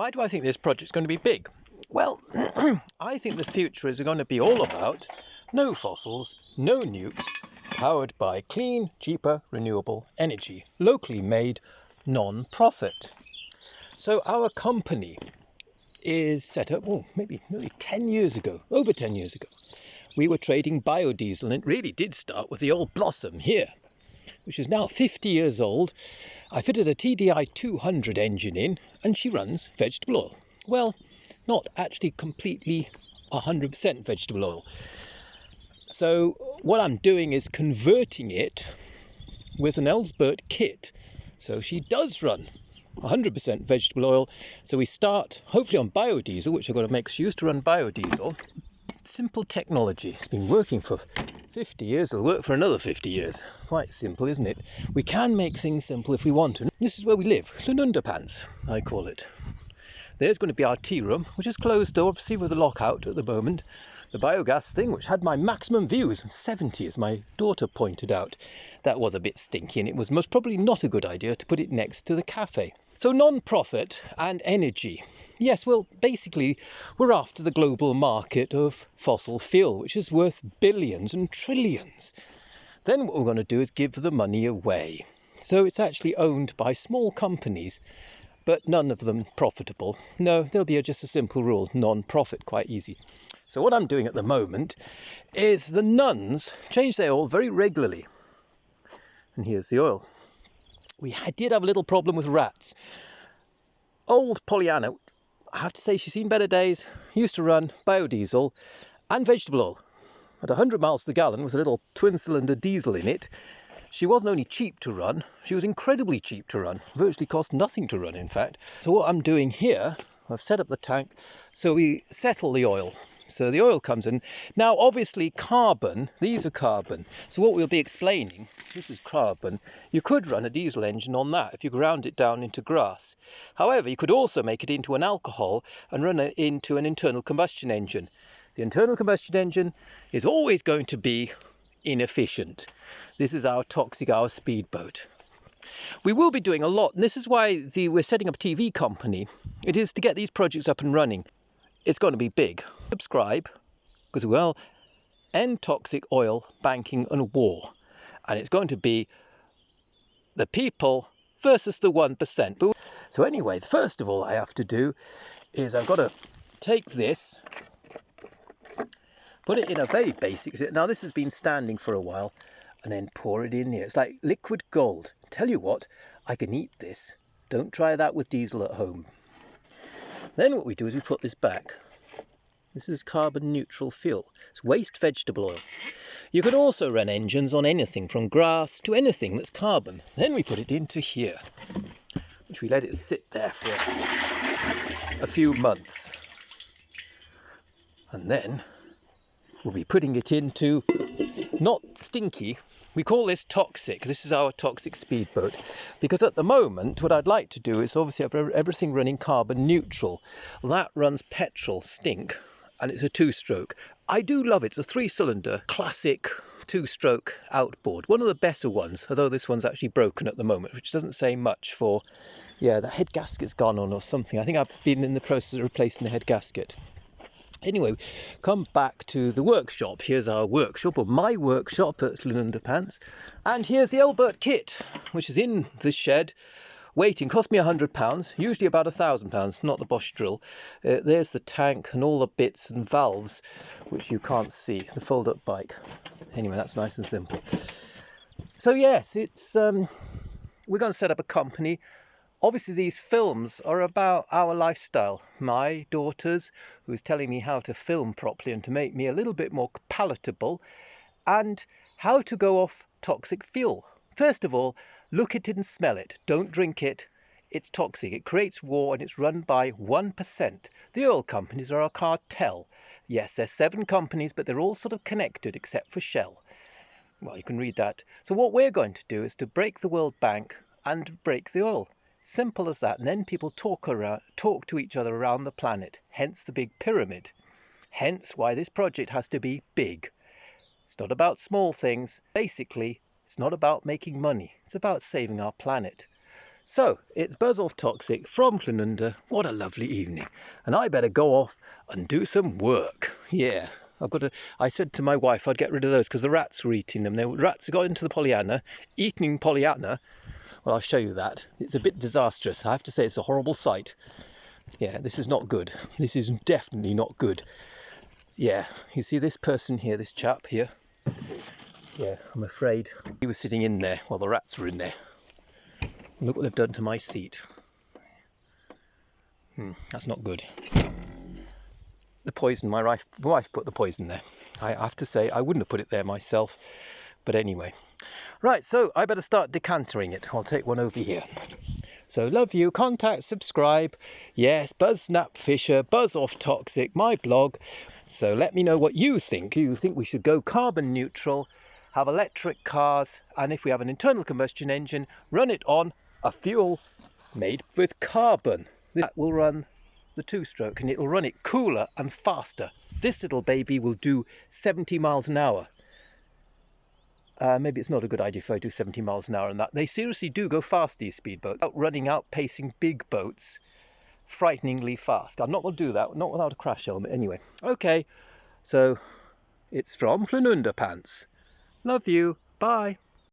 Why do I think this project's going to be big? Well, I think the future is going to be all about no fossils, no nukes, powered by clean, cheaper, renewable energy, locally made, non-profit. So our company is set up, maybe nearly 10 years ago, over 10 years ago. We were trading biodiesel, and it really did start with the old Blossom here, which is now 50 years old. I fitted a TDI 200 engine in, and she runs vegetable oil. Well, not actually completely 100% vegetable oil. So what I'm doing is converting it with an Ellsworth kit. So she does run 100% vegetable oil. So we start hopefully on biodiesel, which I've got to make. She used to run biodiesel. Simple technology. It's been working for 50 years. It'll work for another 50 years. Quite simple, isn't it? We can make things simple if we want to. This is where we live. Lununderpants, I call it. There's going to be our tea room, which is closed door, obviously with a lockout at the moment. The biogas thing, which had my maximum views, 70, as my daughter pointed out. That was a bit stinky, and it was most probably not a good idea to put it next to the cafe. So non-profit and energy. Yes, well, basically, we're after the global market of fossil fuel, which is worth billions and trillions. Then what we're going to do is give the money away. So it's actually owned by small companies, but none of them profitable. No, there'll be just a simple rule, non-profit, quite easy. So what I'm doing at the moment is the nuns change their oil very regularly. And here's the oil. We did have a little problem with rats. Old Pollyanna, I have to say she's seen better days, used to run biodiesel and vegetable oil at 100 miles to the gallon with a little twin-cylinder diesel in it. She wasn't only cheap to run, she was incredibly cheap to run. Virtually cost nothing to run, in fact. So what I'm doing here, I've set up the tank, so we settle the oil. So the oil comes in. Now, obviously, carbon, these are carbon. So what we'll be explaining, this is carbon. You could run a diesel engine on that if you ground it down into grass. However, you could also make it into an alcohol and run it into an internal combustion engine. The internal combustion engine is always going to be inefficient. This is our toxic, our speedboat. We will be doing a lot, and this is why we're setting up a TV company. It is to get these projects up and running. It's going to be big. Subscribe, because we'll end toxic oil, banking and war. And it's going to be the people versus the 1%. So anyway, first of all I have to do is I've got to take this, put it in a very basic, now this has been standing for a while, and then pour it in here. It's like liquid gold. Tell you what, I can eat this. Don't try that with diesel at home. Then what we do is we put this back. This is carbon neutral fuel. It's waste vegetable oil. You could also run engines on anything from grass to anything that's carbon. Then we put it into here, which we let it sit there for a few months. And then we'll be putting it into, not stinky, we call this toxic. This is our toxic speedboat, because at the moment what I'd like to do is obviously have everything running carbon neutral. That runs petrol, stink, and it's a two-stroke. I do love it. It's a 3-cylinder classic two-stroke outboard, one of the better ones, although this one's actually broken at the moment, which doesn't say much for, the head gasket's gone on or something. I think I've been in the process of replacing the head gasket. Anyway, come back to the workshop. Here's our workshop, or my workshop at Lununderpants. And here's the Ellsworth kit, which is in the shed, waiting. Cost me £100, usually about £1,000, not the Bosch drill. There's the tank and all the bits and valves, which you can't see, the fold-up bike. Anyway, that's nice and simple. So yes, it's we're going to set up a company. Obviously, these films are about our lifestyle. My daughter's, who's telling me how to film properly and to make me a little bit more palatable, and how to go off toxic fuel. First of all, look at it and smell it. Don't drink it. It's toxic. It creates war, and it's run by 1%. The oil companies are a cartel. Yes, there's 7 companies, but they're all sort of connected except for Shell. Well, you can read that. So what we're going to do is to break the World Bank and break the oil. Simple as that. And then people talk to each other around the planet, hence the big pyramid. Hence why this project has to be big. It's not about small things. Basically, it's not about making money. It's about saving our planet. So, it's Buzz Off Toxic from Clanunda. What a lovely evening. And I better go off and do some work. Yeah, I said to my wife I'd get rid of those because the rats were eating them. The rats got into the Pollyanna, eating Pollyanna. Well, I'll show you that. It's a bit disastrous. I have to say it's a horrible sight. Yeah, this is not good. This is definitely not good. Yeah, you see this person here, this chap here? Yeah, I'm afraid he was sitting in there while the rats were in there. Look what they've done to my seat. That's not good. The poison, my wife put the poison there. I have to say, I wouldn't have put it there myself. But anyway. Right, so I better start decantering it. I'll take one over here. So love you, contact, subscribe. Yes, Buzz Snap Fisher, Buzz Off Toxic, my blog. So let me know what you think. Do you think we should go carbon neutral, have electric cars, and if we have an internal combustion engine, run it on a fuel made with carbon? That will run the two-stroke and it'll run it cooler and faster. This little baby will do 70 miles an hour. Maybe it's not a good idea if I do 70 miles an hour and that. They seriously do go fast, these speedboats. Outpacing big boats frighteningly fast. I'm not going to do that, not without a crash helmet anyway. Okay, so it's from Clanunda Pants. Love you. Bye.